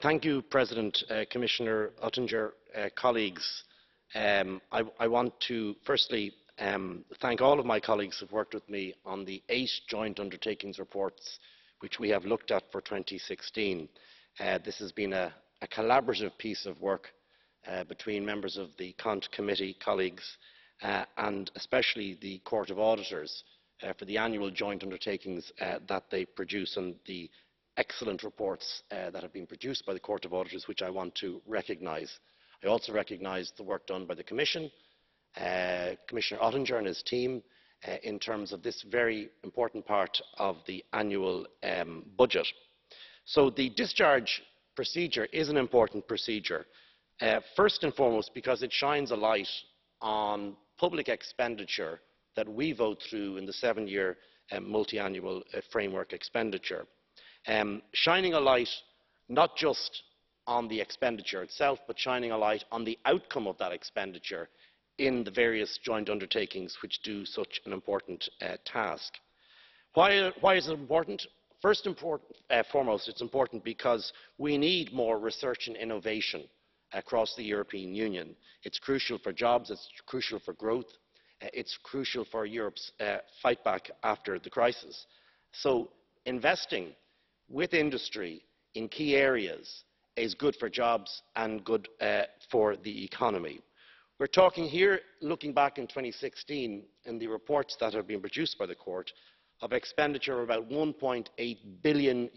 Thank you, President, Commissioner Oettinger, colleagues. I want to firstly thank all of my colleagues who have worked with me on the 8 joint undertakings reports which we have looked at for 2016. This has been a collaborative piece of work between members of the Cont Committee, colleagues, and especially the Court of Auditors for the annual joint undertakings that they produce, and the excellent reports that have been produced by the Court of Auditors, which I want to recognise. I also recognise the work done by the Commission, Commissioner Oettinger and his team, in terms of this very important part of the annual budget. So the discharge procedure is an important procedure, first and foremost because it shines a light on public expenditure that we vote through in the 7-year multi-annual framework expenditure. Shining a light not just on the expenditure itself, but shining a light on the outcome of that expenditure in the various joint undertakings which do such an important task. Why is it important? First and foremost, it's important because we need more research and innovation across the European Union. It's crucial for jobs, it's crucial for growth, it's crucial for Europe's fight back after the crisis. So investing with industry in key areas is good for jobs and good for the economy. We're talking here, looking back in 2016, in the reports that have been produced by the Court, of expenditure of about €1.8 billion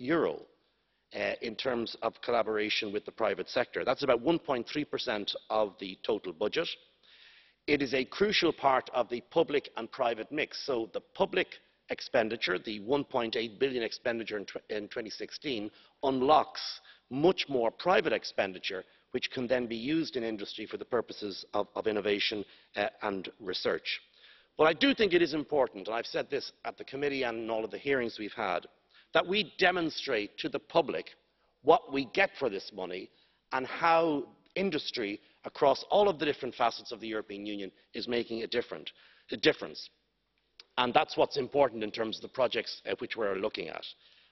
in terms of collaboration with the private sector. That's about 1.3% of the total budget. It is a crucial part of the public and private mix. So the public expenditure, the €1.8 billion expenditure in 2016, unlocks much more private expenditure, which can then be used in industry for the purposes of innovation and research. But I do think it is important, and I've said this at the committee and in all of the hearings we've had, that we demonstrate to the public what we get for this money and how industry across all of the different facets of the European Union is making a difference. And that's what's important in terms of the projects which we're looking at.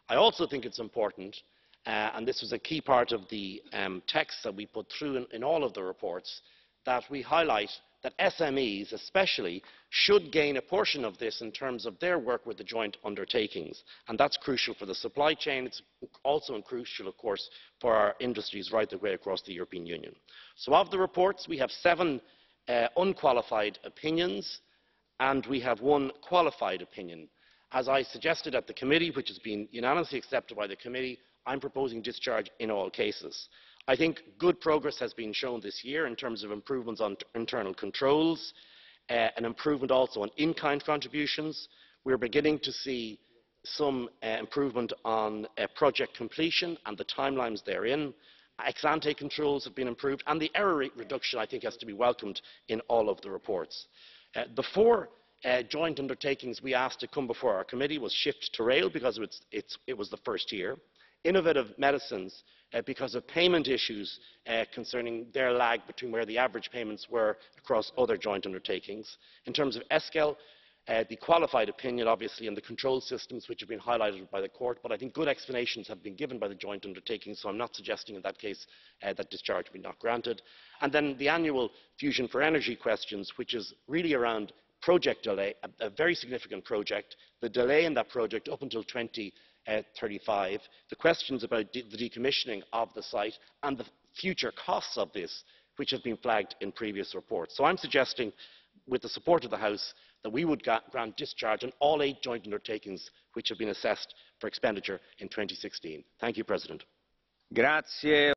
I also think it's important, and this was a key part of the text that we put through in all of the reports, that we highlight that SMEs especially should gain a portion of this in terms of their work with the joint undertakings. And that's crucial for the supply chain. It's also crucial, of course, for our industries right the way across the European Union. So of the reports, we have 7 unqualified opinions, and we have 1 qualified opinion. As I suggested at the committee, which has been unanimously accepted by the committee, I'm proposing discharge in all cases. I think good progress has been shown this year in terms of improvements on internal controls, an improvement also on in-kind contributions. We're beginning to see some improvement on project completion and the timelines therein. Ex-ante controls have been improved, and the error rate reduction, I think, has to be welcomed in all of the reports. The 4 joint undertakings we asked to come before our committee was Shift to Rail, because it was the first year; Innovative Medicines, because of payment issues concerning their lag between where the average payments were across other joint undertakings; in terms of ESCEL, the qualified opinion, obviously, and the control systems which have been highlighted by the Court, but I think good explanations have been given by the joint undertakings, so I'm not suggesting in that case that discharge be not granted. And then the annual Fusion for Energy questions, which is really around project delay, a very significant project, the delay in that project up until 2035, the questions about the decommissioning of the site and the future costs of this, which have been flagged in previous reports. So I'm suggesting, with the support of the House, that we would grant discharge on all 8 joint undertakings which have been assessed for expenditure in 2016. Thank you, President. Grazie.